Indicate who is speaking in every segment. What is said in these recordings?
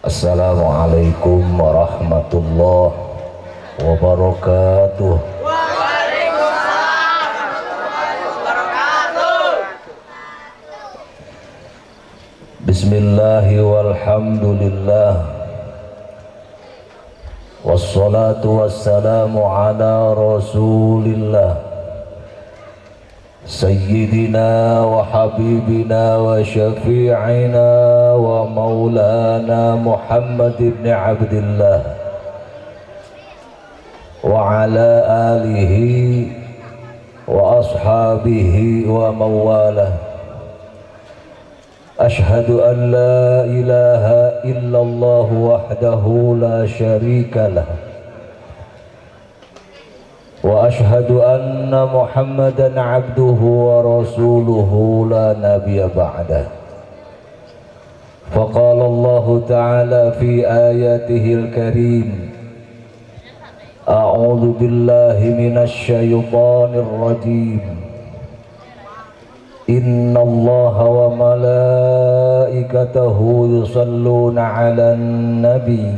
Speaker 1: Assalamualaikum warahmatullahi wabarakatuh. Bismillahi walhamdulillah, wassalatu wassalamu ala rasulillah Sayyidina wa habibina wa syafi'ina wa maulana Muhammad ibn Abdillah wa ala alihi wa ashabihi wa mawalah. Ashhadu an la ilaha illallah wahdahu la syarika lah wa ashhadu anna Muhammadan abduhu wa rasuluhu la nabiyya ba'dah. Faqala Allah ta'ala fi ayatihil karim, a'udzu billahi minasy syaithanir rajim. Inna Allaha wa malaikatahu yusalluna 'alan nabi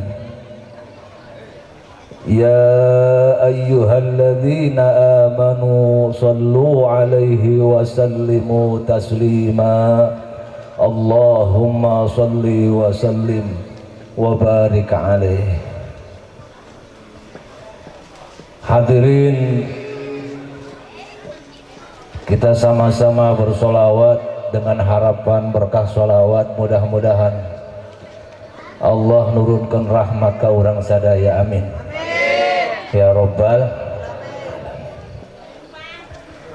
Speaker 1: ya ayyuhalladzina amanu sallu 'alaihi wa sallimu taslima. Allahumma salli wa sallim wa barik 'alaihi. Hadirin, kita sama-sama bersolawat dengan harapan berkah solawat, mudah-mudahan Allah nurunkan rahmat ka urang sadaya, amin ya robbal.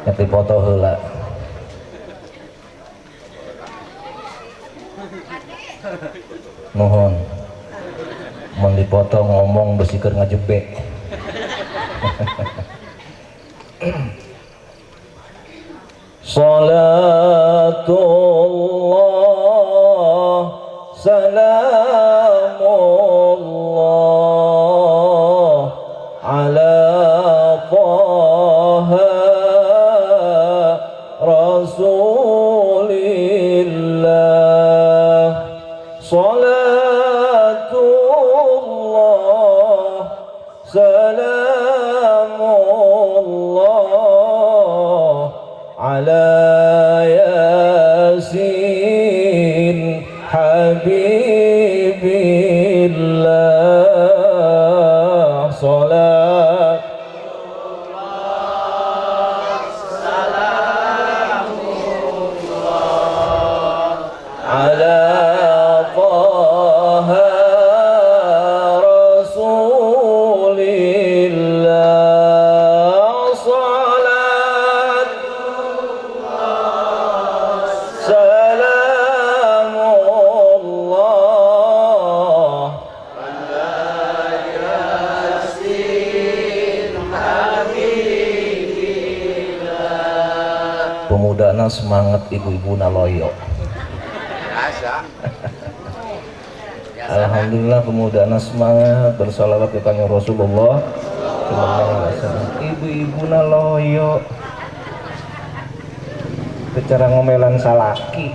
Speaker 1: Nanti foto heula. Nuhun mun dipoto ngomong besikeun ngajebe. Salatullah salamullah ala Taha Rasulillah. Salatullah salamullah ala Yasin Habibillah. Salat ala Taha Rasulillah. Salat salamullah ala Yasin Habibillah. Pemudana semangat, ibu-ibu naloyo. Alhamdulillah, pemudana semangat bersalawat ke kanjeng Rasulullah sallallahu alaihi wasallam. Ibu-ibu naloyo bicara ngomelan salaki.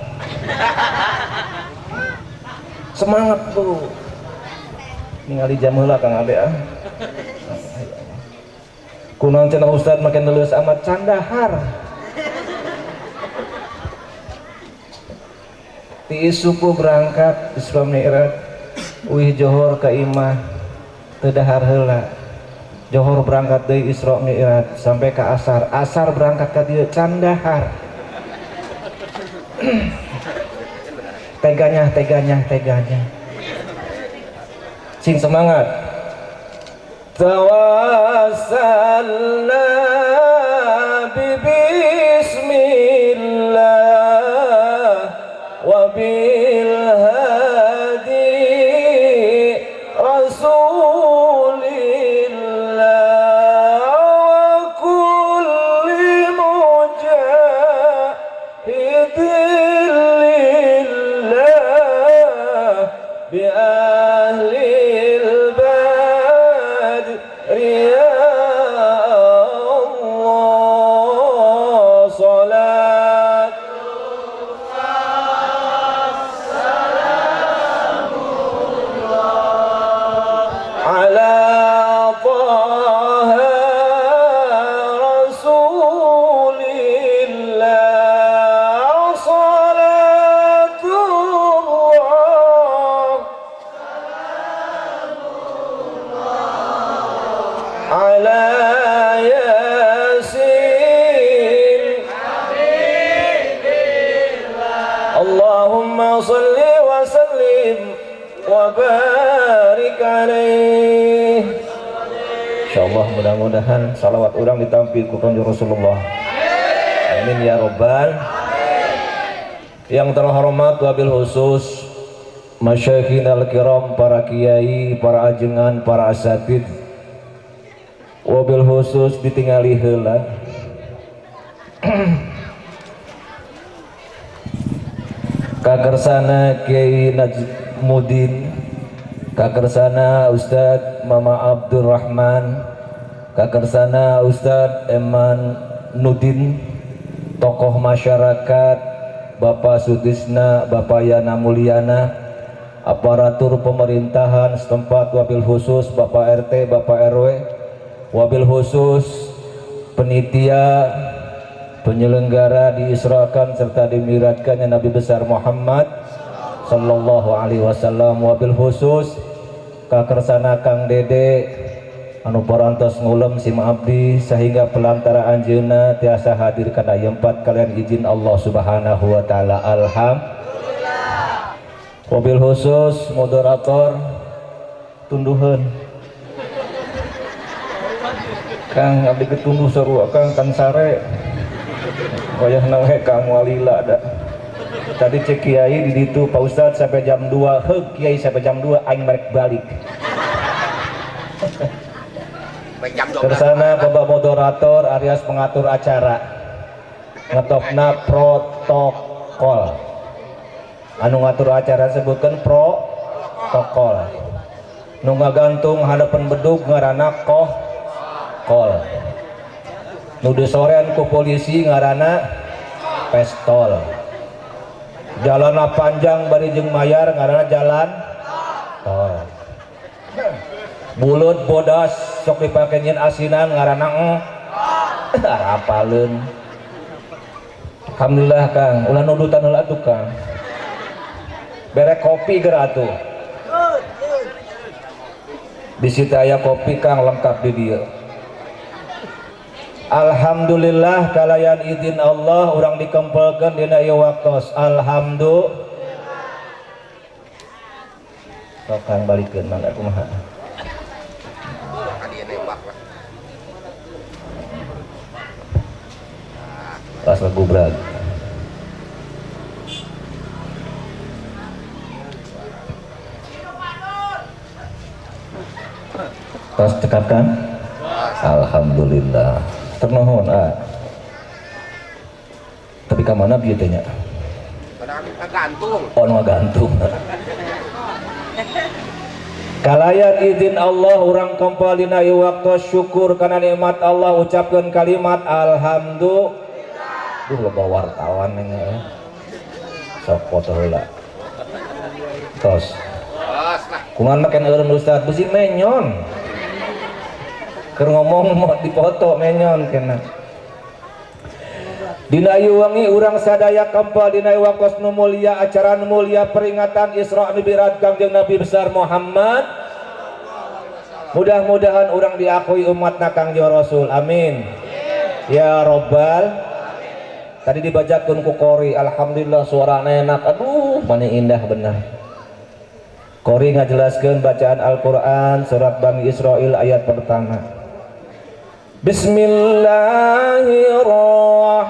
Speaker 1: Semangat tuh. Ningali jam heula Kang Ade ah. Kunaon cenah ustad makin leuleus amat candahar. Ti suku berangkat Isra Mi'raj, wih johor ka imah teu dahar heula. Johor berangkat deui Isra Mi'raj sampai ka asar. Asar berangkat ka dieu candahar. Teganya. Sing semangat. Tawassalna bi bismillah wa bil hadi rasulillah wa kulli mujahidin lillah bi ahlil badri ya Allah. Salat Allahumma salli wa sallim wa barik alaih. Insyaallah mudah-mudahan salawat orang ditampil ku kanjeng Rasulullah. Amin ya robbal. Yang terhormat wabil khusus masyayikhin al-kiram, para kiai, para ajengan, para asatid, wabil khusus ditingali heula kakersana Kiai Najmudin, kakersana Ustadz Mama Abdurrahman, kakersana Ustadz Eman Nudin, tokoh masyarakat Bapak Sutisna, Bapak Yana Mulyana, aparatur pemerintahan setempat, wabil khusus Bapak RT, Bapak RW, wabil khusus penitia penyelenggara diisrakan serta dimiratkannya Nabi besar Muhammad sallallahu alaihi wasallam, wabil khusus kakersana Kang Dede anu parantos ngulem sim abdi sehingga pelantara anjeunna tiasa hadir kana empat kalian izin Allah subhanahu wa ta'ala. Alhamdulillah. Wabil khusus moderator tunduhan Kang abdi ketunduh sarua Kang kan sare wayah nawe Kang Walila ada tadi cek kiai di ditu Pak Ustadz sampai jam 2 heug kiai sampai jam 2 aing merek balik. Tersana Bapak moderator alias pengatur acara ngetokna protokol anu ngatur acara sebutkan protokol nu ngagantung hadapan bedug ngaranna kol nu disorean ku polisi ngaranna pestol, jalana panjang bari jeung mayar ngaranna jalan tol, bulut bodas sok dipake nyin asinan ngaranna apaleun. Alhamdulillah Kang ulah nudutan heula atuh Kang bere kopi geura atuh di situ aya kopi Kang lengkap di dieu. Alhamdulillah kalayan izin Allah urang dikempelkeun dina ieu waktos. Alhamdulillah. Sok Kang balikeun mangga kumaha. Pas lagu brag. Tos cekapkan. Alhamdulillah. Ternohon tapi ka mana bieu teh nya? Gantung. Oh nu gantung. Kalayan izin Allah urang kempal dina ieu waktu syukur kana nikmat Allah ucapkeun kalimat alhamdulillah. Duh loba wartawan nya. Sok foto heula. Tos. Kumaha make eureun Ustaz bisi menyon. Keur ngomong mau dipoto menyon kena. Dina ieu wangi urang sadaya kempal dina waktos nu mulia acara nu mulia peringatan Isra Mi'raj Kangjeng Nabi besar Muhammad. Mudah-mudahan urang diakui umatna Kangjeng Rasul. Amin. Ya robbal. Tadi dibacakeun ku Qori, alhamdulillah suarana enak. Aduh, mana indah benar. Qori ngajelaskeun bacaan Al-Qur'an surat Bani Israil ayat pertama. Bismillahirrahmanirrahim.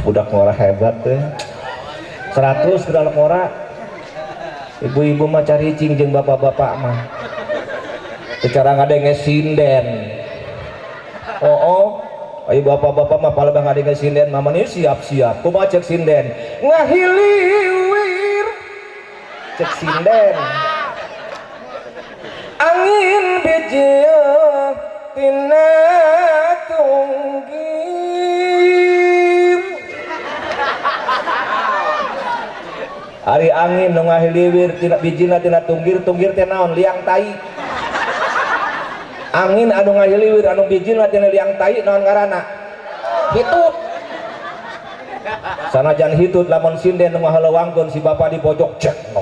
Speaker 1: Budak ngora hebat teh. 100 ke dalam ngora. Ibu-ibu mah cari cing jeung bapak-bapak mah. Secara ngadenge sinden. Oh. Ayo bapak-bapak mah palebang ngadenge sinden mama nih siap-siap kumaha cek sinden ngahiliwir cek sinden angin bijeu tina tunggir ari angin nu ngahiliwir tina bijina tina tunggir teh naon liang tai. Angin anu ngahiliwir anu bijil tina liang tai naon ngaranna? Hitut. Sanajan hitut lamun sinden nu ngahalewangkeun si bapa di pojok cek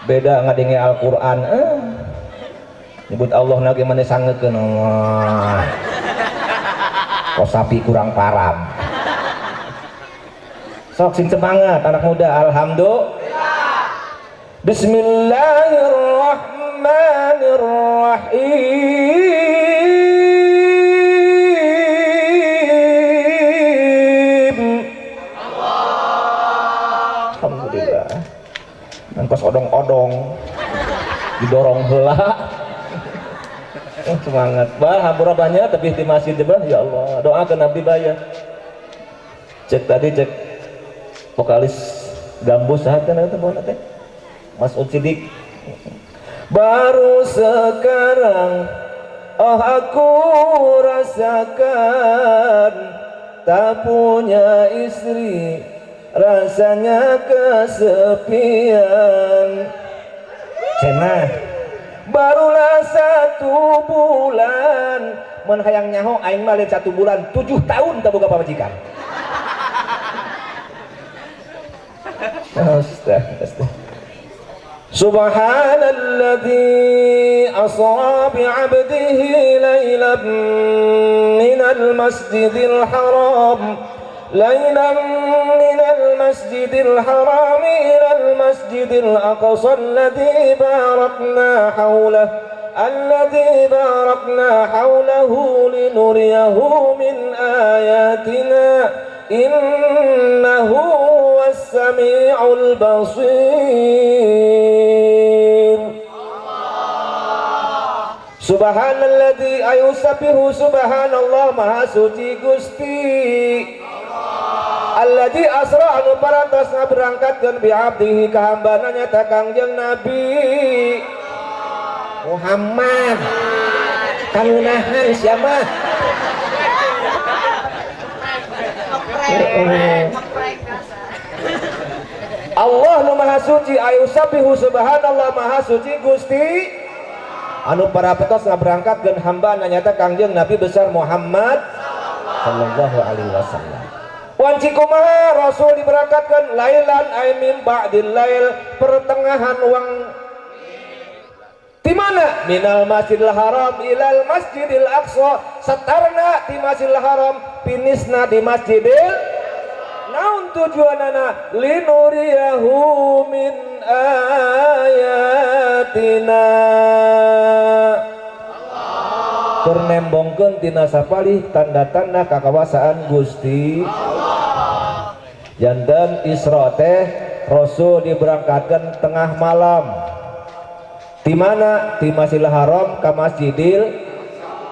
Speaker 1: beda ngadenge Al-Qur'an nyebut Allah lagi mana sangekeun kok sapi kurang parab sok sing semangat anak muda. Alhamdulillah. Bismillahirrahmanirrahim. Alhamdulillah. Dan pas odong-odong didorong heula semangat bah hampura banyak tapi di masjid bah ya Allah doakan abdi bayar cek tadi cek vokalis gambus saat kan itu buat teh Mas Ucidik baru sekarang aku rasakan tak punya istri rasanya kesepian cenah barulah 1 bulan mun hayang nyaho aing mah 1 bulan 7 tahun tak boga pamajikan. Astaga. Subhanalladzi asra bi'abdihi laylan minal masjidil haram ليلا من المسجد الحرام إلى المسجد الأقصى الذي باركنا حوله لنريه من آياتنا إنه هو السميع البصير. Subhanalladzi ayusabbihu subhanallah maha suci Gusti alladzi asra anu parantos ngaberangkatkeun bi abdihi ka hambana nyata Kangjeng Nabi Muhammad kanunahan siapa Allah nu maha suci ayusabbihu subhanallah maha suci Gusti anu parapetos ngaberangkatkeun hambana nyata Kangjeng Nabi besar Muhammad sallallahu alaihi wasallam. Wanci kumaha Rasul diberangkatkan lailan ay min ba'dil lail pertengahan wang di mana minal masjidil haram ilal masjidil aqsa satarna di masjidil haram finisna di masjidil naun tujuanana linuriyahu min ayatina pernembongkeun tina sapalih tanda-tanda kakawasaan Gusti janten Isra teh Rasul diberangkatkan tengah malam di mana di Masjidil Haram ka Masjidil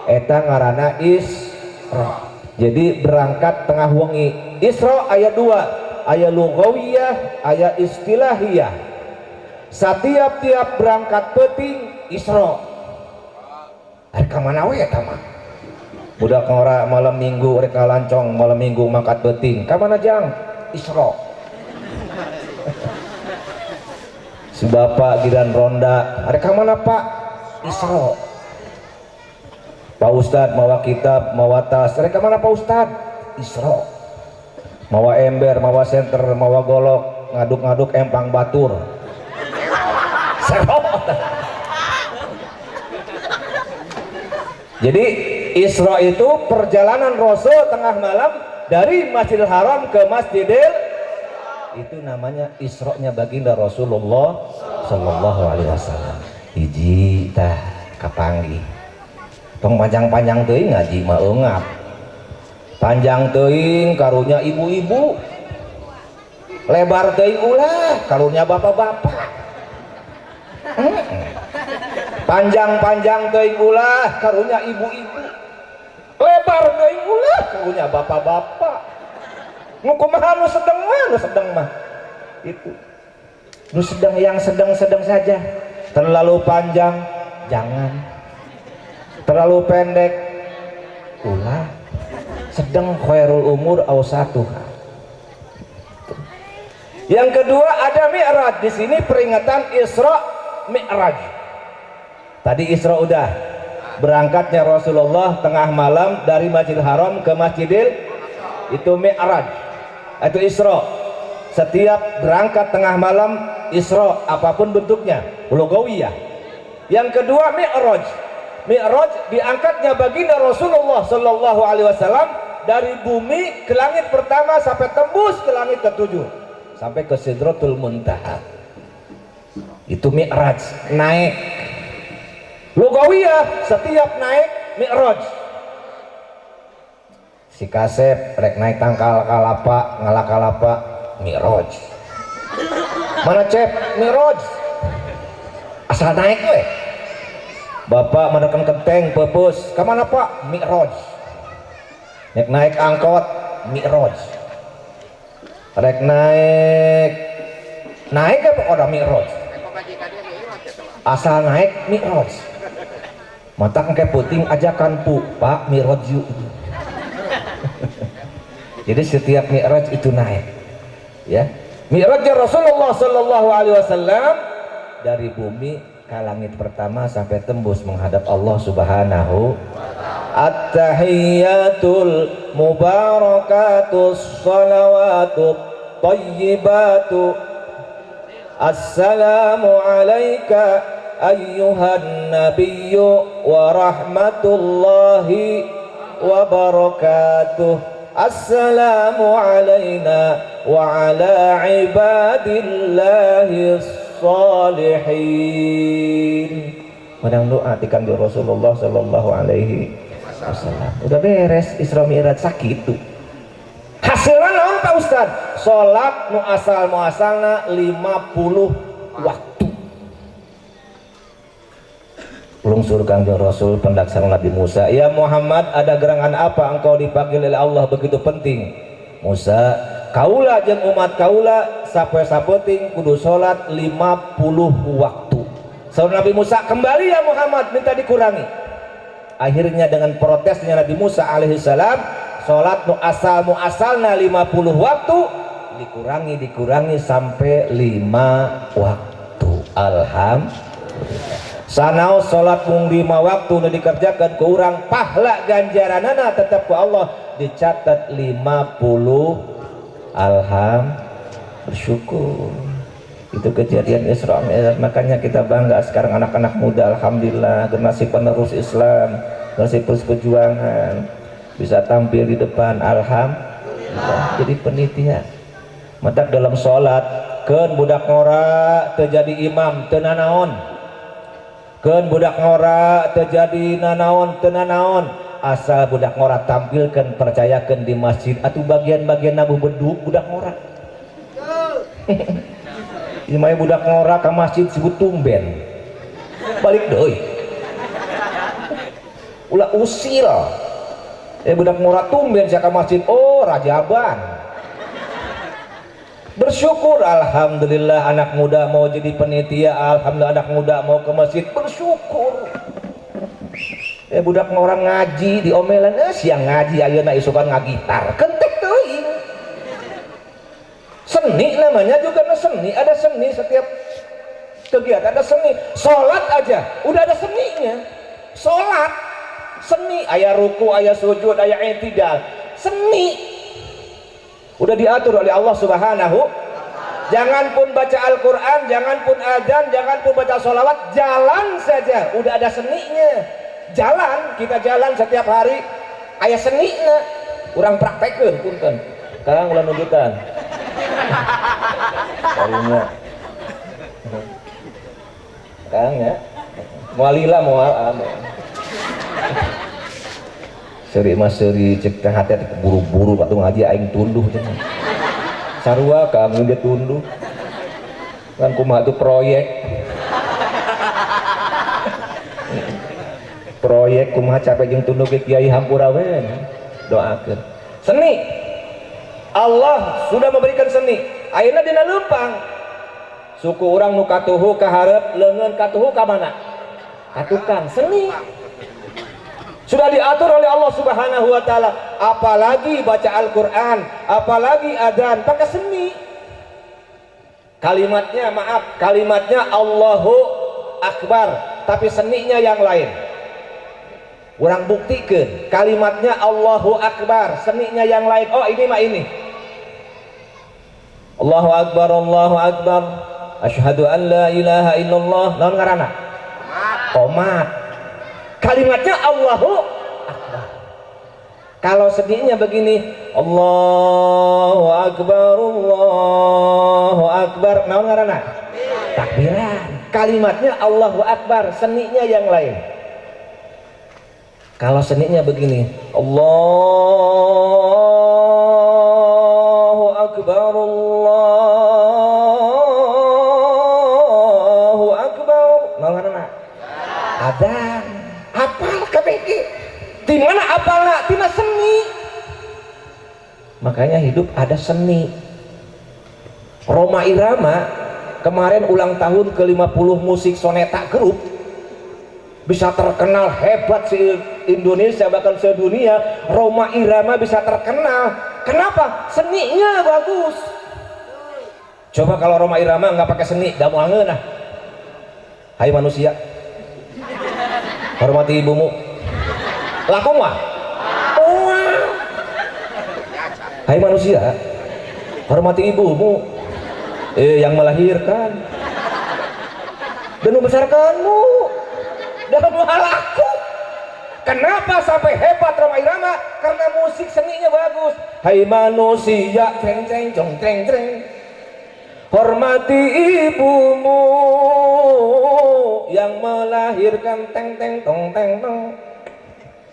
Speaker 1: eta ngaranna Isra. Jadi berangkat tengah wengi. Isra aya 2, aya lughawiyah, aya istilahiyah. Setiap-tiap berangkat penting Isra. Ari ka mana we eta mah? Budak ngora malam Minggu rek ngalancong malam Minggu mangkat beuting. Ka mana jang? Isra. Si bapak giran ronda, ada ke mana pak? Isra. Pak Ustad mawa kitab, mawa tas, ada ke mana Pak Ustad? Isra. Mawa ember, mawa senter, mawa golok, ngaduk-ngaduk empang batur. Jadi Isra itu perjalanan Rasul tengah malam dari Masjidil Haram ke Masjidil, itu namanya Isra-nya baginda Rasulullah sallallahu alaihi wasallam. Hiji tah kapanggih tong panjang-panjang teuing ngaji mah eungap panjang teuing karunya ibu-ibu lebar teuing ulah karunya bapak-bapak panjang-panjang teuing ulah karunya ibu-ibu lebar teuing ulah karunya bapak-bapak ngukumaha nu sedeng mah itu nu sedang yang sedang saja. Terlalu panjang jangan, terlalu pendek ulah, sedang khairul umur awsatuha. Yang kedua ada Mi'raj. Di sini peringatan Isra Mi'raj. Tadi Isra udah berangkatnya Rasulullah tengah malam dari Masjidil Haram ke Masjidil, itu Mi'raj. itu Isra. Setiap berangkat tengah malam Isra apapun bentuknya, lugawiyah. Yang kedua Mi'raj. Mi'raj diangkatnya baginda Rasulullah sallallahu alaihi wasallam dari bumi ke langit pertama sampai tembus ke langit ketujuh sampai ke Sidratul Muntaha. Itu Mi'raj, naik. Lugawiyah setiap naik Mi'raj. Si Kasep rek naik tangkal kalapa, ngalah kalapa, Mi'raj. Mana Cep? Mi'raj. Asal naik we. Bapak menekan kenteng pepus, kemana Pak? Mi'raj. Naik angkot, Mi'raj. Rek naik apa udah Mi'raj. Asal naik Mi'raj. Mata kayak puting ajakan pu Pak Mi'raj yuk. Jadi setiap Mi'raj itu naik, ya. Mi'rajnya Rasulullah sallallahu alaihi wasallam dari bumi ke langit pertama sampai tembus menghadap Allah Subhanahu. At-tahiyyatul mubarakatus salawatut thayyibatu. Assalamu alayka ayyuhan nabiyyu wa rahmatullahi wa barakatuh. Assalamu alayna wa ala ibadillahi salihin. Padang doa tikang di Rasulullah sallallahu alaihi wasallam. Udah beres Isra Mi'raj sakitu. Hasilnya naon Pak Ustad? Salat nu asal muasalna 50 waktu. Lungsur Kangjeng Rasul pendaksana Nabi Musa, ya Muhammad, ada gerangan apa engkau dipanggil oleh Allah begitu penting? Musa, kaula jeung umat kaula sapoe-sapoting kudu salat 50 waktu. Saur Nabi Musa, kembali ya Muhammad, minta dikurangi. Akhirnya dengan protesnya Nabi Musa alaihissalam, salat nu asal muasalna 50 waktu dikurangi sampai 5 waktu. Alhamdulillah. Sanaos salat mung 5 waktu nu dikerjakan ku urang, pahala ganjaranana tetap ku Allah dicatat 50. Bersyukur. Itu kejadian Isra Mi'raj. Makanya kita bangga sekarang anak-anak muda, alhamdulillah, generasi penerus Islam, generasi terus perjuangan bisa tampil di depan, alhamdulillah, jadi penitia. Matak dalam salat keun budak ngora terjadi imam tenanaon, keun budak ngora terjadi nanaon tenanaon, asal budak ngora tampilkan percayakan di masjid atau bagian-bagian nabuh beduk budak ngora. Ini mah budak ngora ke masjid sebut tumben balik deui ulah usil budak ngora tumben sia ka masjid, oh rajaban. Bersyukur, alhamdulillah anak muda mau jadi penitia, alhamdulillah anak muda mau ke masjid, bersyukur. Budak ngora ngaji diomelan, siang ngaji ayeuna isukan ngagitar kentek teuing. Seni namanya juga seni, ada seni setiap kegiatan, ada seni. Sholat aja udah ada seninya. Sholat seni, aya ruku, aya sujud, aya i'tidal, seni udah diatur oleh Allah Subhanahu. Jangan pun baca Al-Quran, jangan pun adzan, jangan pun baca sholawat, jalan saja udah ada seninya. Jalan, kita jalan setiap hari aya seninya. Kurang praktekeun punten sekarang ulah nunjukan kayaknya Kang ya mualila mual seri mas seri cek teh hati buru-buru waktu ngaji aing tunduh cenah sarua kamu dia tunduh kan kumaha tuh proyek kumaha capek jeung tunduh ke kiai hampura we doakeun seni. Allah sudah memberikan seni. Ayeuna dina leumpang suku urang nu katuhu ka hareup, leungeun katuhu ka mana? Ka tukang seni. Sudah diatur oleh Allah Subhanahu wa taala. Apalagi baca Al-Qur'an, apalagi adzan pakai seni. Kalimatnya Allahu Akbar, tapi seninya yang lain. Urang buktikeun kalimatnya Allahu Akbar, seninya yang lain. Oh ini mah ini. Allahu akbar, Allahu akbar, asyhadu an la ilaha illallah. Naon ngaranna? Qomat. Kalimatnya Allahu akbar. Kalau sedihnya begini, Allahu akbar, Allahu akbar, naon ngaranna? Takbiran. Kalimatnya Allahu akbar, seninya yang lain. Kalau seninya begini, Allahu akbar, Allahu akbar, naon ngaranna? Adzan. Apal kabeh ieu. Di mana apalna? Tina seni. Makanya hidup ada seni. Rhoma Irama kemarin ulang tahun ke-50 musik soneta grup, bisa terkenal hebat si Indonesia bahkan sedunia. Rhoma Irama bisa terkenal. Kenapa? Seninya bagus. Coba kalau Rhoma Irama nggak pakai seni, dah mau angeun nah. Hai manusia, hormati ibumu. Laku mah? Oh. Hai manusia, hormati ibumu, yang melahirkan dan membesarkanmu dan laku. Kenapa sampai hebat Rhoma Irama? Karena musik seninya bagus. Hai manusia, treng treng jong treng treng, hormati ibumu yang melahirkan, teng teng tong teng tong.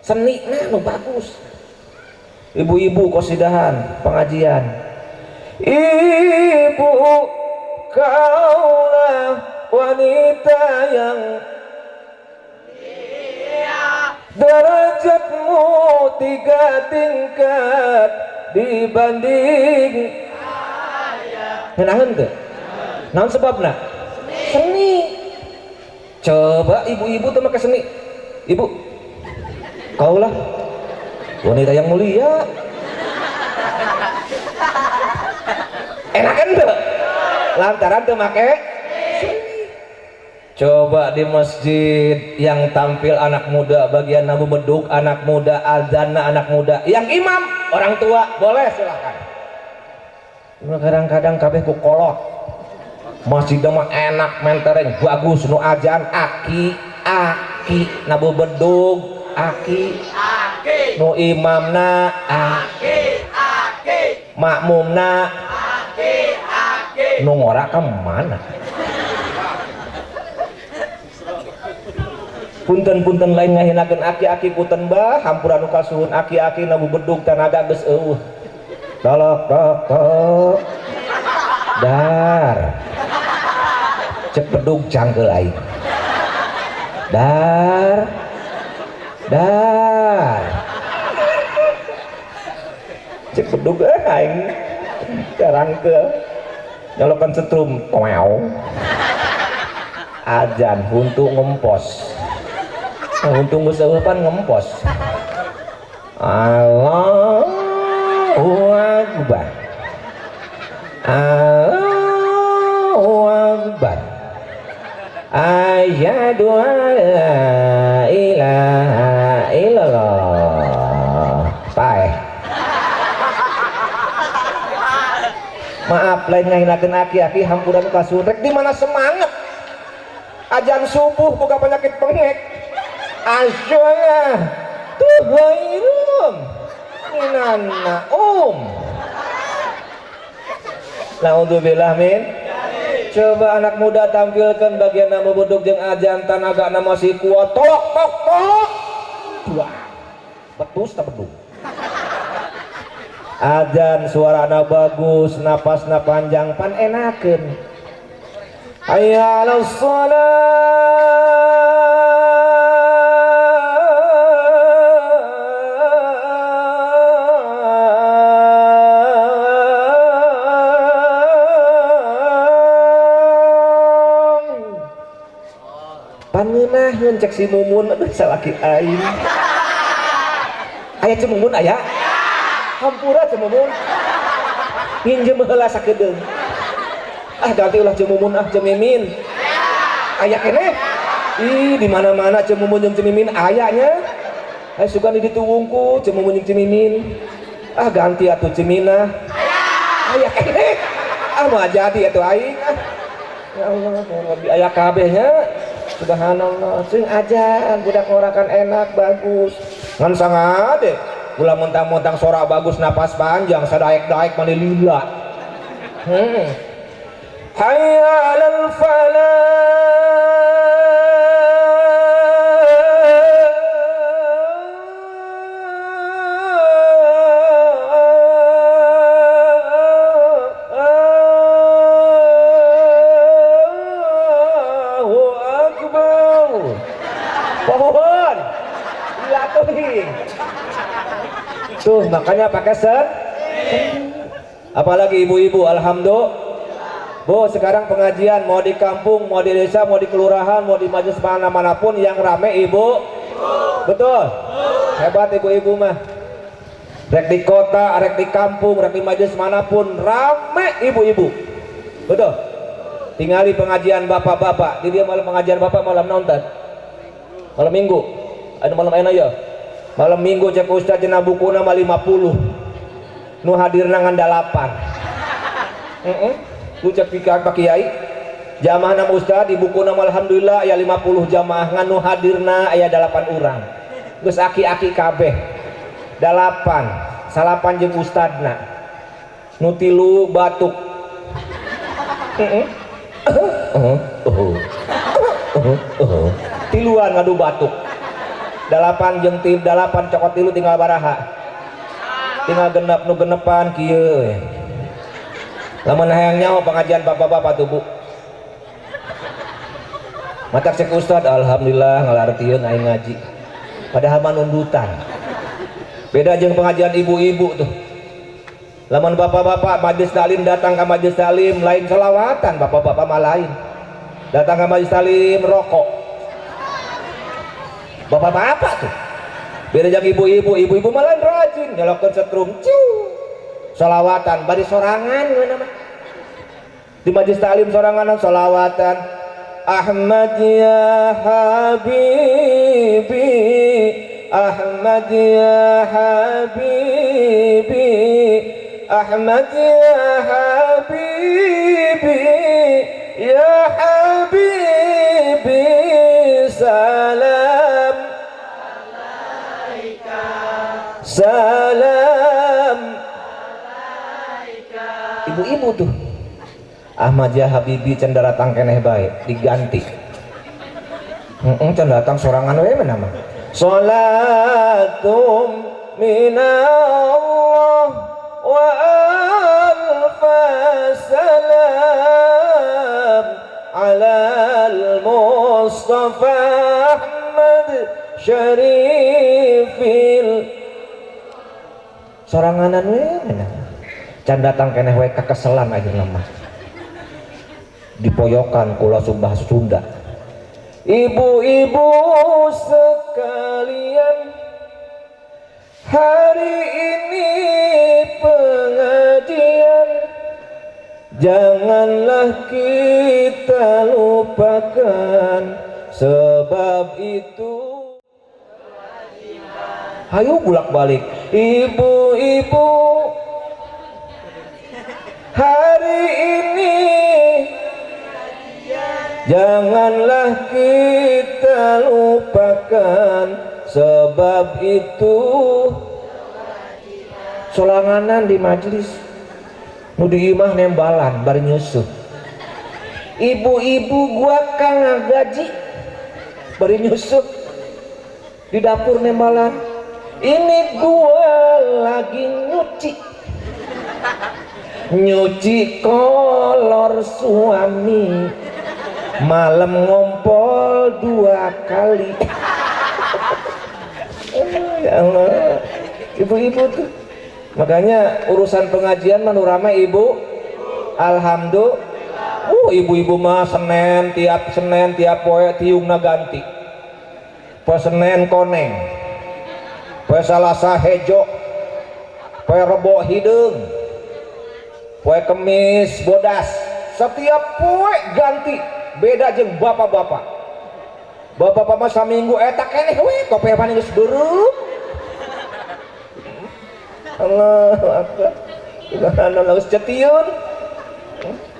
Speaker 1: Seni nu bagus. Ibu-ibu qasidahan pengajian, ibu kaulah wanita yang derajatmu 3 tingkat dibanding ngenaheun teu? Naon sebabna? Seni. Coba ibu-ibu teu make seni. Ibu, kaulah wanita yang mulia. Enakan tuh lantaran tuh make seni. Coba di masjid yang tampil anak muda, bagian nabu beduk anak muda, azanna anak muda, yang imam orang tua, boleh silahkan. Kadang-kadang kabeh ku kolot. Masjid mah enak mentereng bagus, nu azan aki nabu beduk aki, nu imamna aki, makmumna aki, nu ngora ke mana? Punten-punten lain ngahinakeun aki-aki punten bah, hampura nu kasuhun aki-aki nabu bedug tenaga geus eueuh. Dolok dok dar. Cek bedug cangkeul aing. Dar. Cek bedug aing carangkeul. Nyolokan setrum toew. Ajan huntu ngempos. Untung geus eueuh pan ngempos. Allahu akbar. Allahu akbar. Asyhadu an la ilaha illallah. Paeh. Maaf lain ngahinakeun aki-aki hampuran kasuhun rek di mana semangat. Ajan subuh boga penyakit pengek. Asyollah tuh khairum minan naum. Naudzubillah min. Coba anak muda tampilkan bagian nama buduk jeung ajan tanaga nama masih kuat. Tok tok tok. Wah. Betus tak beduk. Ajan suarana bagus, napasna panjang pan enakeun. Hayya 'alas shalah. Pangeunahun cek si Mumun, aduh salaki aing. Aya cek Mumun aya? Hampura cek Mumun. Pinjem heula sakedeung. Ganti ulah cek Mumun cek Mimin. Aya keneh? Ih, di mana-mana cek Mumun jeung cek Mimin ayanya. Sugan di ditu wungku cek Mumun jeung cek Mimin. Ganti atuh cek Mina. Aya keneh. mah jadi atuh aing ya Allah lebih aya kabehnya subhanallah sing aja budak ngorakan enak bagus ngan sangade ulah mentang-mentang sora bagus napas panjang sadaek-daek mani lila hayya 'alal pohon dilatuhin tuh makanya pakai set apalagi ibu-ibu alhamdulillah Bu sekarang pengajian mau di kampung mau di desa mau di kelurahan mau di majelis manapun yang rame ibu betul hebat ibu-ibu mah rek di kota rek di kampung rek di majelis manapun rame ibu-ibu betul tingali pengajian bapak-bapak di dia malam pengajian bapak malam nonton malam minggu ada malam enak ya malam minggu cek ustaz jenah buku nama 50 nu hadir nangan 8 lu cek pikir pak kiai jamaah nama ustaz di buku nama alhamdulillah ya 50 jamaah nganu hadirna aya 8 orang geus aki-aki kabeh 8 salapan jeung ustadna nu 3 batuk tiluan ngadu batuk 8 jeung 8 cokot tilu tinggal baraha tinggal genep nu genepan kieu lamun hayang nyaho pengajian bapak-bapak tuh Bu matak cek ustad alhamdulillah ngalartieun aing ngaji padahal manundutan beda jeung pengajian ibu-ibu tuh lamun bapak-bapak majelis taklim datang ke majelis taklim lain selawatan bapak-bapak mah lain datang ke majelis taklim rokok bapak-bapak tuh beda jeung ibu-ibu mah lain rajin nyalakeun setrum solawatan bari sorangan mana di majelis taklim soranganan solawatan Ahmad ya habibi Ahmad ya habibi Ahmad ya habibi ya habibi salam salam ibu-ibu tuh Ahmad ya Habibi can datang keneh bae diganti can datang sorangan we mana mah sholatum minallah wa alfasalam ala al-mustafa Ahmad syarifil soranganan we mana can datang keneh we kakeselan aja nama dipoyokan kula Sunda Sunda ibu-ibu sekalian hari ini pengajian janganlah kita lupakan sebab itu hayu bulak balik ibu-ibu hari ini janganlah kita lupakan sebab itu solanganan di majelis nu di imah nembalan bari nyusuh ibu-ibu gua kang gaji bari nyusuh di dapur nembalan ini gua lagi nyuci kolor suami malam ngompol 2 kali ya Allah ibu-ibu tuh makanya urusan pengajian manurama ibu alhamdulillah ibu-ibu mah Senin tiap poe tiungna ganti poe Senin koneng poe Salasa hejo poe Rebo hideung poe Kemis bodas setiap poe ganti beda jeung bapak-bapak mah saminggu eta keneh we kopi paning geus beureum Allahu akbar subhanallah geus cetiun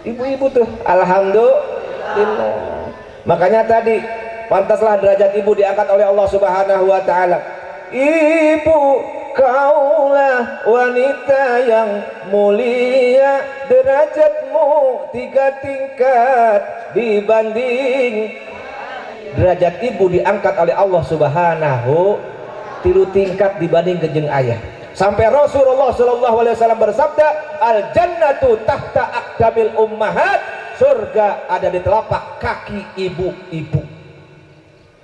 Speaker 1: Ibu-ibu tuh alhamdulillah. Makanya tadi pantaslah derajat ibu diangkat oleh Allah Subhanahu wa taala. Ibu kaulah wanita yang mulia, derajatmu 3 tingkat dibanding derajat ibu diangkat oleh Allah Subhanahu 3 tingkat dibanding kejeng ayah. Sampai Rasulullah sallallahu alaihi wasallam bersabda, al jannatu tahta aqdamil ummahat, surga ada di telapak kaki ibu-ibu.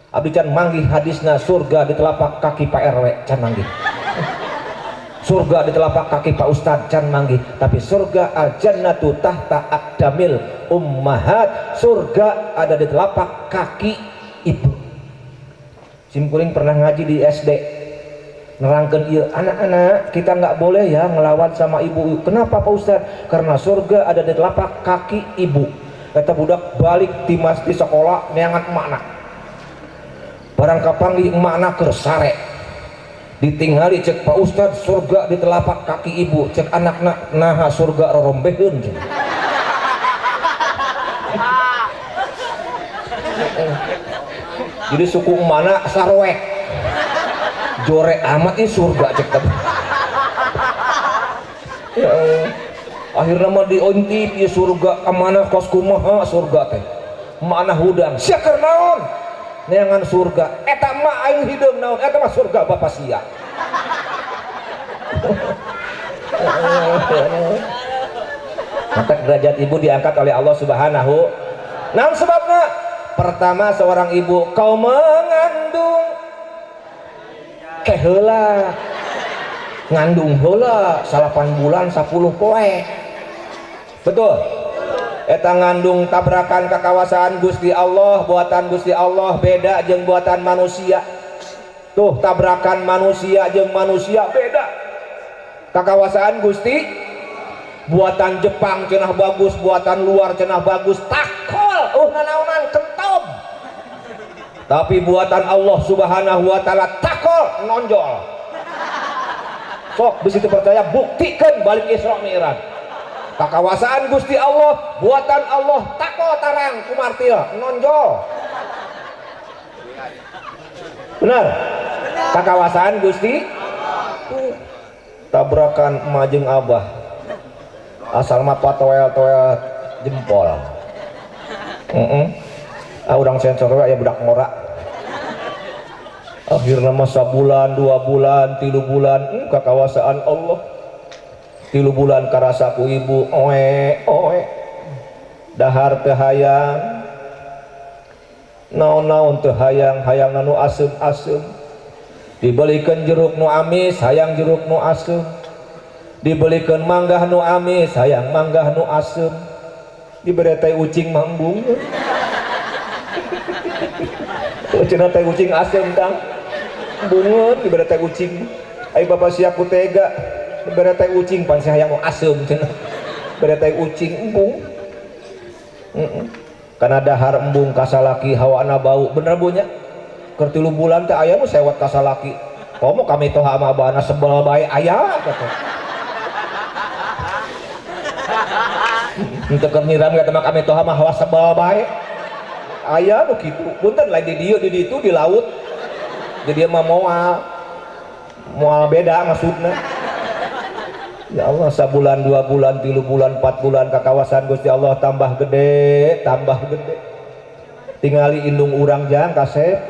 Speaker 1: Abdi can manggih hadisna, surga di telapak kaki Pak RW can manggih. Surga di telapak kaki Pak Ustadz can manggih. Tapi surga al jannatu tahta aqdamil ummahat, surga ada di telapak kaki ibu. Simkuring pernah ngaji di SD, nerangkan iya, anak-anak kita nggak boleh ya ngelawan sama ibu. Kenapa Pak Ustadz? Karena surga ada di telapak kaki ibu. Kata budak balik timas di sekolah neangan emakna, barang kapanggih emakna kersare ditinggali cek Pak Ustadz, surga di telapak kaki ibu. Cek anakna, nah surga rorombeheun. Jadi suku emakna sarwek jore amat ini surga cek tadi. Ya akhirnya mah diontip ya surga kemana kos kumaha surga teh mana hudang syakar naon neangan surga eta mah aing hideung naon eta mah surga bapak sia. Maka derajat ibu diangkat oleh Allah Subhanahu. Naon sebabna? Pertama, seorang ibu kau mengandung heula ngandung heula 8 bulan 10 poe. Betul? Eta ngandung tabrakan kekawasaan Gusti Allah, buatan Gusti Allah beda jeung buatan manusia. Tuh tabrakan manusia jeung manusia beda. Kekawasaan Gusti buatan Jepang cenah bagus, buatan luar cenah bagus, takol nanaonan kentom. Tapi buatan Allah Subhanahu wa taala takol nonjol. Sok bisi percaya buktikan balik Isra Mi'raj. Kakawasaan Gusti Allah, buatan Allah takol tarang kumartil nonjol. Benar? Kakawasaan Gusti tabrakan emak jeung abah. Asal mah patoel-toel jempol. Urang sensor ya budak ngora. Akhirnya masa bulan 2 bulan 3 bulan kakawasaan Allah 3 bulan karasa ku ibu oe dahar teu hayang naon-naon teu hayang nu asem-asem dibelikeun jeruk nu amis hayang jeruk nu asem dibelikeun manggah nu amis hayang manggah nu asem dibere teh ucing mah embung cenah teh ucing asem tang bungut dibere teh ucing ai bapak siap ku tega dibere teh ucing pan hayang nu asem cenah bere teh ucing embung karena dahar embung kasalaki hawana bau bener bunya keur 3 bulan teh aya nu sewot kasalaki komo kami toha ama abana sebel bae aya kata untuk kenyiram kata mak kami toha mah hawa sebel bae aya nu kitu punten lain di dieu di ditu di laut jadi mah moal beda maksudna. Ya Allah sabulan 2 bulan 3 bulan 4 bulan kakawasan Gusti Allah tambah gede tingali indung urang jang kasep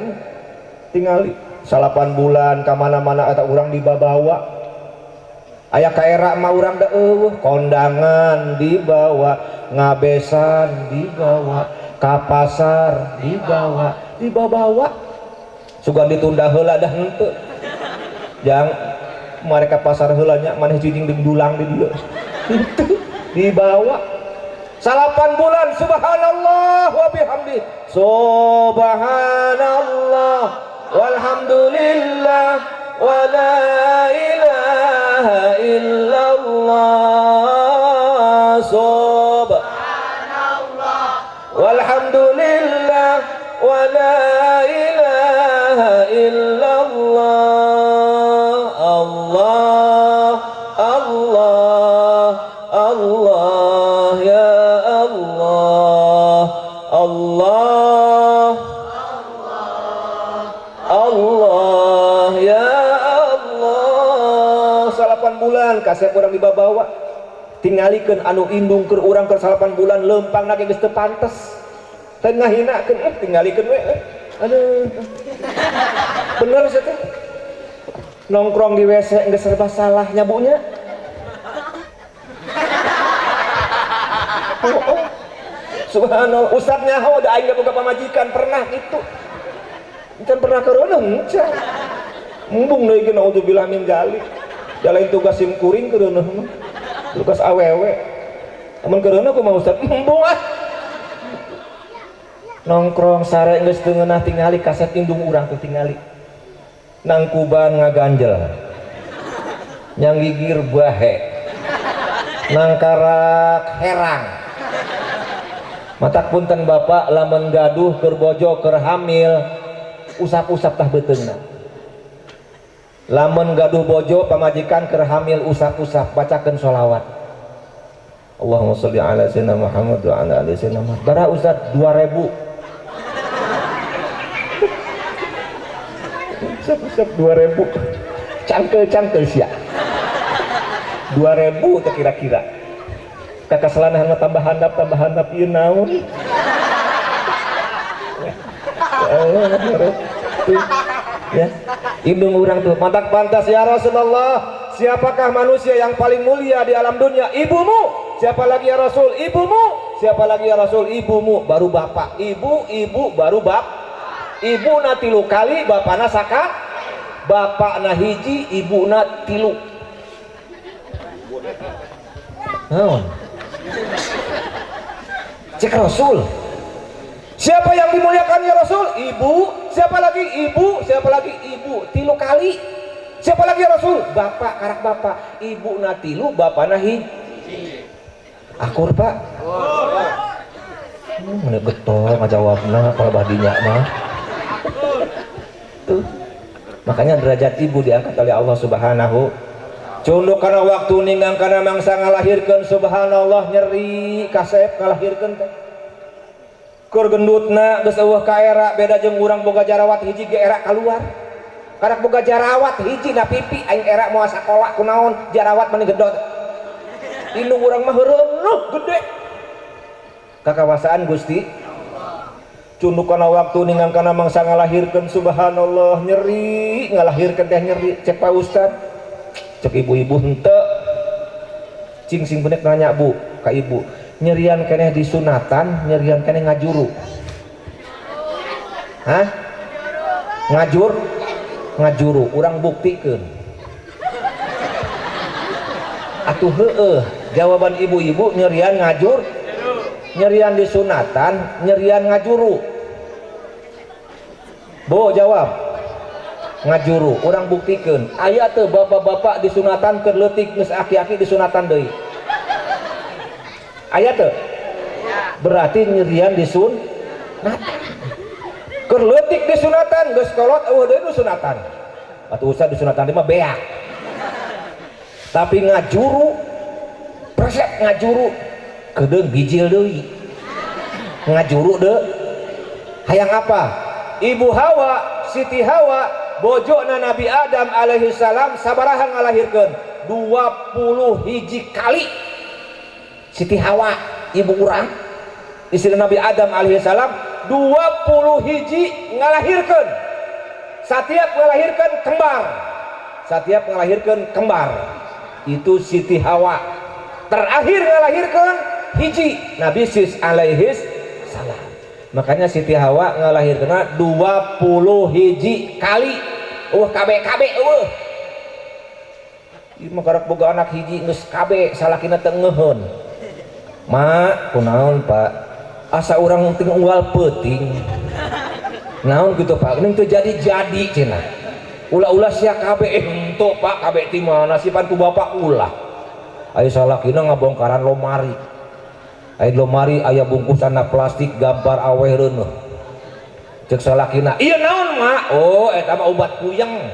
Speaker 1: tingali 8 bulan kamana-mana eta urang dibawa aya ka era mah urang da kondangan dibawa ngabesan dibawa ka pasar dibawa sugan ditunda heula dah henteu jang mereka pasar heulanya maneh jijing dulang di dieu dibawa 8 bulan subhanallah wa bihamdi subhanallah walhamdulillah wa la ilaha illallah subhanallah walhamdulillah wa la ilaha illallah Allah Allah Allah ya Allah Allah ya Allah. 8 bulan kasep urang dibawa tingalikeun anu indung keur urang keur 8 bulan lempang na geus teu pantes teh ngahinakeun tingalikeun we aduh bener sih teh nongkrong di WC geus serba salah nyabunya. Subhanallah, ustad nyaho da aing boga pamajikan pernah gitu. Encan pernah kereuneuh encan. Mumbung deui ge naudzubillah min dzalik. Da lain tugas sim kuring kereuneuh mah. Tugas awewe. Amun kereuneuh kumaha ustad? Mumbung ah. Nongkrong sare geus teu ngeunah tingali kaset indung urang teh tingali. Nangkuban ngaganjel. Nyanggigir bahe. Nangkarak herang. Matak punten bapak lamun gaduh keur bojo keur hamil usap-usap tah beuteungna. Lamun gaduh bojo pamajikan keur hamil usap-usap bacakeun sholawat. Allahumma sholli ala sayyidina Muhammad wa ala ali sayyidina Muhammad. Bara ustaz 2000. Usap-usap 2000. Cangkel-cangkel sia. 2000 teh kira-kira. Kakak selanahan mah tambah handap ieu naon. Ya, indung urang tuh mantak pantas ya Rasulullah. Siapakah manusia yang paling mulia di alam dunia? Ibumu. Siapa lagi ya Rasul? Ibumu. Siapa lagi ya Rasul? Ibumu. Baru bapak. Ibu baru bap. Ibu na 3 kali, bapana saka. Bapak na hiji, ibu na 3. Naon? Cek Rasul. Siapa yang dimuliakan ya Rasul? Ibu. Siapa lagi? Ibu. Siapa lagi? Ibu. 3 kali. Siapa lagi ya Rasul? Bapak, karak bapak. Ibu na 3, bapak na hiji. Akur pak. Mana getol ngajawabna kalau badinya mah. Tuh. Makanya derajat ibu diangkat oleh Allah Subhanahu. Cunduk karena waktu ninggang karena mangsa ngalahirkan subhanallah nyeri kasep ngalahirkan teh kur gendutna geus eueuh ka era beda jeung urang boga jarawat hiji ge era keluar karak boga jarawat hiji na pipi aing era moal sakola kunaon jarawat mani gedot indung urang mah heureuneuh gede kakawasaan Gusti cunduk karena waktu ninggang karena mangsa ngalahirkan subhanallah nyeri ngalahirkan teh nyeri cek Pak Ustad cek ibu-ibu henteu cing sing benek nanya bu ka ibu nyerian keneh disunatan nyerian keneh ngajuru hah ngajuru urang buktikeun atuh heueuh jawaban ibu-ibu nyerian nyerian disunatan nyerian ngajuru bo jawab ngajuru orang buktikeun aya teu bapak-bapak disunatan keur leutik geus aki-aki disunatan deui aya teu berarti nyerian disunatan keur leutik disunatan geus kolot eueuh deui disunatan atuh usah disunatan mah beak tapi ngajuru presep ngajuru kedeung bijil deui ngajuru deu hayang apa Ibu Hawa Siti Hawa bojona Nabi Adam alaihi salam sabaraha ngalahirkeun 20 hiji kali Siti Hawa ibu urang istri Nabi Adam alaihi salam 20 hiji ngalahirkeun setiap ngalahirkeun kembar itu Siti Hawa terakhir ngalahirkeun hiji Nabi Sis alaihi salam makanya Siti Hawa ngalahirkeun 20 hiji kali KB ieu mah karak boga anak hiji geus KB salakina teu ngeuheun mak kunaon pak asa urang teu unggal peuting naon kitu pak geuning teu jadi cenah ulah-ulah sia KB henteu pak KB ti mana sipan ku bapak ulah aya salakina ngabongkaran lomari aya bungkusanna plastik gambar aweh reuneuh cek salakina iya naon mak oh eta mah obat puyeng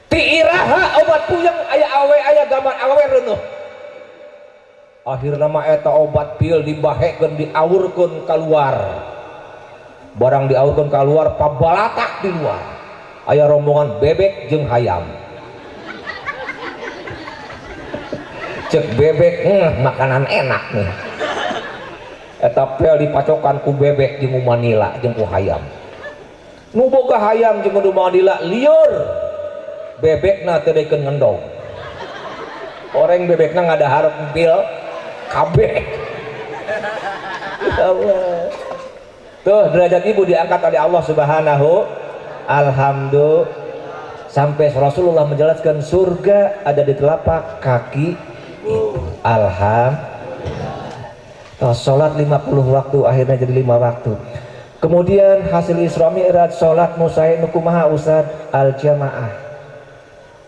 Speaker 1: ti iraha obat puyeng aya awe aya gambar awe reuneuh
Speaker 2: akhirnya mah eta obat pil dibahekeun diaurkeun keluar, barang diaurkeun keluar pabalatak di luar aya rombongan bebek jeung hayam. Cek bebek makanan enak nih, eta pel dipacokan ku bebek jeung manila jeung ku hayam. Nu boga hayam jeung nu manila lieur, bebekna teu dekeun ngendong. Orang bebekna ngadaharep pil kabeh. Allah. Tuh derajat ibu diangkat oleh Allah Subhanahu. Alhamdulillah. Sampai Rasulullah menjelaskan surga ada di telapak kaki ibu. Alhamdulillah. Tuh, sholat 50 waktu akhirnya jadi 5 waktu. Kemudian hasil Isra Mi'raj sholat musai nukumaha Ustaz al-jamaah.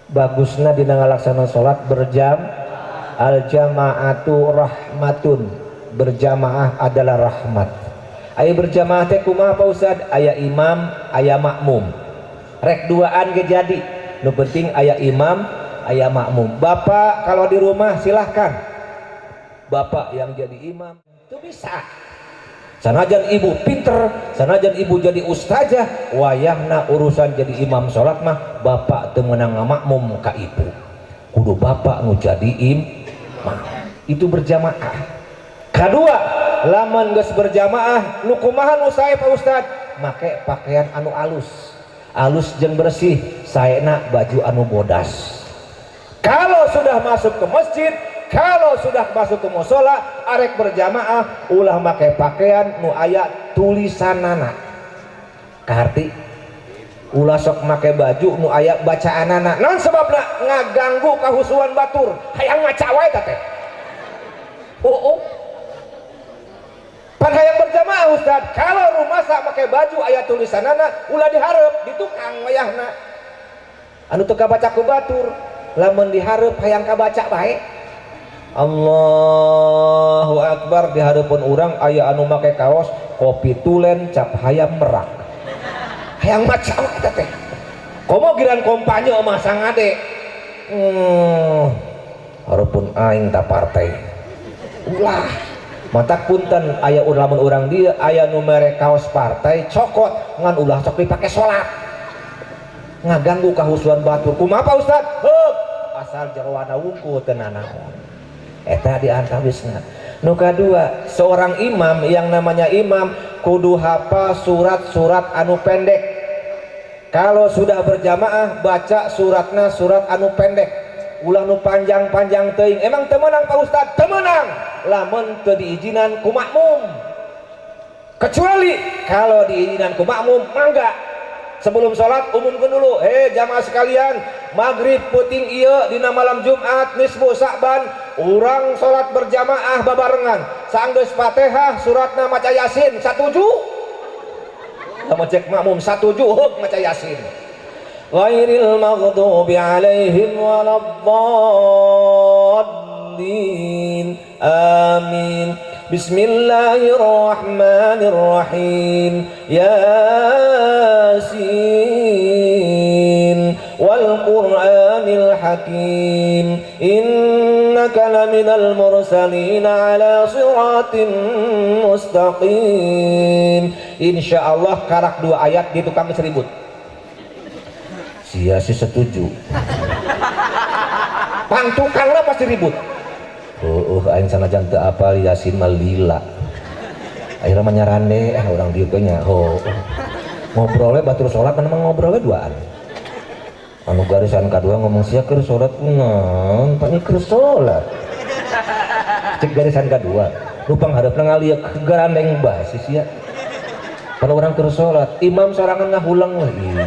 Speaker 2: Bagusna dina ngalaksana sholat al jamaatu rahmatun, berjamaah adalah rahmat. Aya berjamaah teh kumaha Pak Ustad? Aya imam, aya makmum. Rek duaan ge jadi. Nu penting aya imam, aya makmum. Bapak kalau di rumah silahkan. Bapak yang jadi imam itu bisa. Sanajan ibu pinter, sanajan ibu jadi ustazah, wayahna urusan jadi imam sholat mah bapak teu meunang ngamakmum ka ibu. Kudu bapak nu jadi imam. Itu berjamaah. Kadua, lamun geus berjamaah nu kumaha nu sae Pak Ustad? Make pakaian anu alus. Alus jeung bersih, saena baju anu bodas. Kalau sudah masuk ke masjid, kalau sudah masuk ke musola, arek berjamaah ulah make pakaian nu aya tulisanana. Kaharti ulah sok make baju nu aya bacaanana. Naon sebabna? Ngaganggu kahusuan batur. Hayang maca wae teh. Pan hayang berjamaah Ustad, kalau rumah sak make baju aya tulisanana ulah dihareup di tukang wayahna. Anu teu kabaca ku batur, lamun dihareup hayang kabaca bae. Allahu Akbar, di hadapan orang aya anu make kaos kopi tulen cap hayam merak. Hayang maca eta teh. Komo giran kompanye mah sangade. Hareupeun aing ta partai. Ulah matak punten aya lamun urang dia aya nu mere kaos partai cokot ngan ulah sok dipake salat. Ngaganggu kahusuan batur. Kumaha Pak Ustad? Heuh, asal jarwana wungkul teu nanaon. Eta diantawisna. Nu kadua, seorang imam yang namanya imam kudu hafal surat-surat anu pendek. Kalau sudah berjamaah baca suratna surat anu pendek. Ulah nu panjang-panjang teuing. Emang teu meunang Pak Ustad? Teu meunang. Lamun teu diizinan ku makmum. Kecuali kalau diizinan ku makmum, mangga. Sebelum sholat umumkan dulu, jamaah sekalian, maghrib puting ieu dina malam Jumat nisfu Sa'ban, urang sholat berjamaah babarengan, saanggeus Fatihah suratna maca Yasin, satuju? Lamun cek makmum satuju heuk maca Yasin. Ghairil maghdubi alaihim waladdallin. Amin. Bismillahirrahmanirrahim. Yasin wal Qur'anil Hakim. Innaka laminal mursalin ala siratin mustaqim. Insyaallah karak 2 ayat di tukang seribut. Sia si setuju. Pantukangna pasti ribut. Aing sanajan teu apal Yasin mah lila. Akhirnya menyarande orang dieu teh nya ngobrol we batur salat memang ngobrol we duaan. Anu garisan kadua ngomong sia keur salat naon pani keur salat. Cek garisan kadua nu panghareupna ngalieu garandeng bae sia. Pada orang keur salat imam sorangan ngahulang we.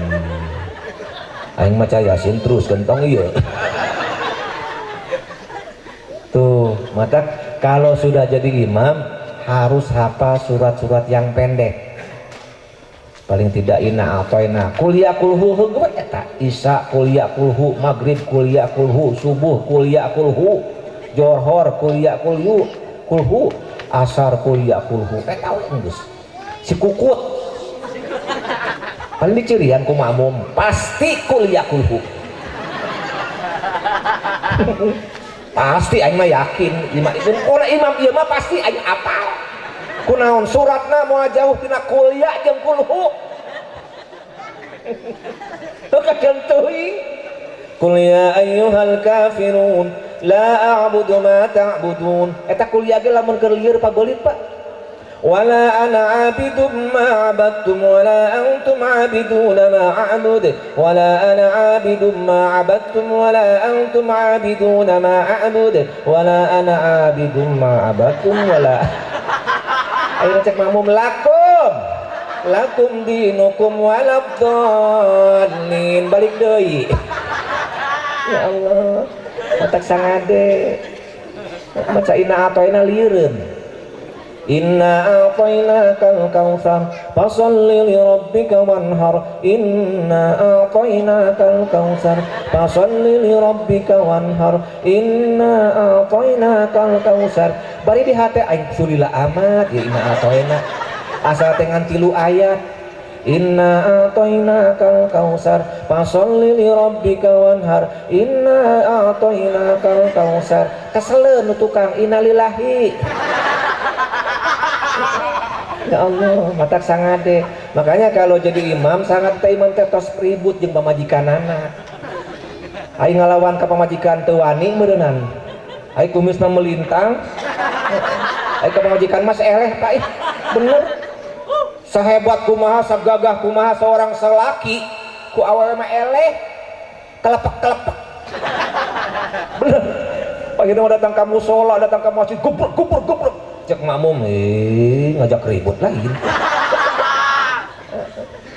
Speaker 2: Aing maca Yasin terus gentong ieu. Tuh, maka kalau sudah jadi imam harus hafal surat-surat yang pendek. Paling tidak inna atoina kuliah kulhu heuh eta isya kuliah kulhu, maghrib kuliah kulhu, subuh kuliah kulhu, johor kuliah kulhu, asar kuliah kulhu. Eta we geus. Si kukut. Paling dicirian ku makmum pasti kuliah kulhu. Pasti aing mah yakin imam ieu mah pasti aing apal. Kunaon suratna moal jauh tina kuliah jeung kulhu. Kadang teuing. Qul ya ayyuhal kafirun la a'budu ma ta'budun. Eta kuliah ge lamun keur lieur pabelit Pak. Wala ana 'abidum ma 'abadtum wala antum 'abiduna ma a'bud wala ana 'abidum ma 'abadtum wala antum 'abiduna ma a'bud wala ana 'abidum ma 'abadtum wala. Ayo cek makmum lakum dinukum walabdallin. Balik deui. Ya Allah, matak sangade maca inna atoina lieureun. Inna a'tainakal kautsar fasholli li rabbika wanhar. Inna a'tainakal kautsar fasholli li rabbika wanhar. Inna a'tainakal kautsar. Bari di hate aing sulila amat ya inna a'taina. Asal teh ngan 3 ayat. Inna a'tainakal kautsar fasholli li rabbika wanhar. Inna a'tainakal kautsar. Keseleun nu tukang innalillahi. Ya Allah, matak sangade. Makanya kalau jadi imam sangat teh imam teh tos ribut jeung pamajikanana. Aing ngalawan ka pamajikan teu wani meureunnan. Aing kumisna melintang. Aing ka pamajikan mas eleh Pak. Bener. Sahebat kumaha, sagagah kumaha seorang selaki ku awewe mah eleh. Kelepek-kelepek. Bener. Pagi mau datang ka mushola, datang ka masjid, gubruk. Cek makmum ngajak ribut lain.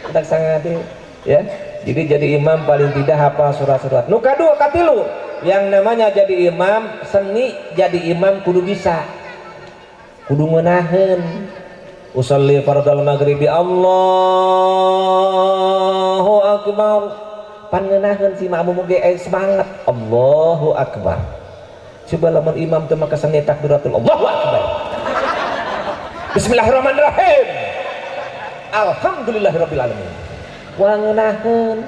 Speaker 2: Tak sangade ya. Jadi jadi imam paling tidak hafal surat-surat. Nu kadua katilu yang namanya jadi imam seni, jadi imam kudu bisa, kudu ngeunaheun. Usolli fardal maghribi Allahu akbar. Pan ngeunaheun si makmum ge semangat Allahu akbar. Coba lamun imam teu maka seni takbiratul Allahu akbar. Bismillahirrahmanirrahim. Alhamdulillahirabbil alamin. Wa ngeunaheun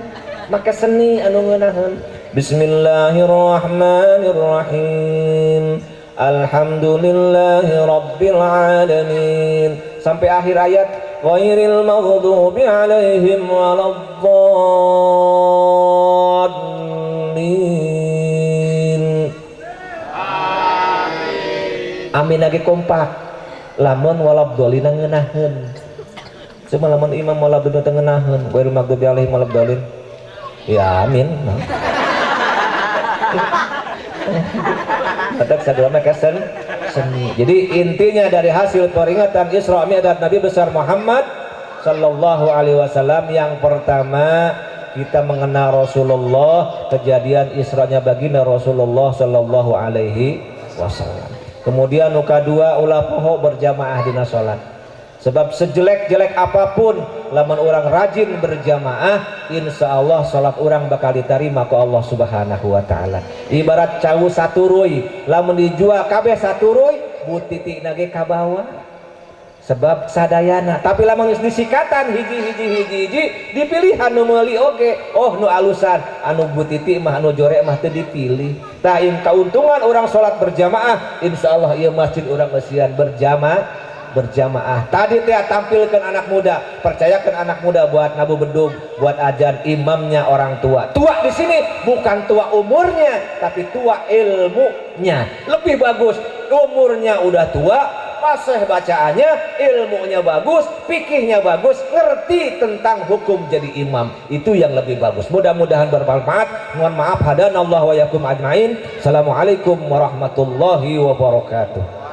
Speaker 2: maka seni anu ngeunaheun. Bismillahirrahmanirrahim. Alhamdulillahirabbil alamin. Sampai akhir ayat ghairil maghdubi alaihim waladdallin. Amin lagi kompak. Lamun waladdallin ngeunaheun. Cuma lamun imam waladdallin teu ngeunaheun, ghairil maghdubi alaihim waladdallin. Ya amin. Tetap sadua mah seni. Jadi intinya dari hasil peringatan Isra Mi'raj Nabi besar Muhammad sallallahu alaihi wasallam, yang pertama kita mengenal Rasulullah, kejadian Isra-nya baginda Rasulullah sallallahu alaihi wasallam. Kemudian nu kadua ulah poho berjamaah dina salat. Sebab sejelek-jelek apapun lamun orang rajin berjamaah, insyaallah salat orang bakal diterima ku Allah Subhanahu wa taala. Ibarat cawu saturuy, lamun dijual kabeh saturuy, butitina ge ka bawah. Sebab sadayana, tapi lamun geus disikatan hiji dipilihan nu meuli oge. Oh nu alusan, anu butiti mah anu jore mah teu dipilih. Tah in kauntungan orang salat berjamaah, insyaallah ieu masjid urang eusian berjamaah. Tadi teh tampilkan anak muda, percayakan anak muda buat nabu bedug, buat ajan, imamnya orang tua. Tua di sini bukan tua umurnya, tapi tua ilmunya. Lebih bagus umurnya udah tua, fasih bacaannya, ilmunya bagus, fikihnya bagus, ngerti tentang hukum jadi imam. Itu yang lebih bagus. Mudah-mudahan bermanfaat. Mohon maaf, hadanallahu wa yakum ajmain. Assalamualaikum warahmatullahi wabarakatuh.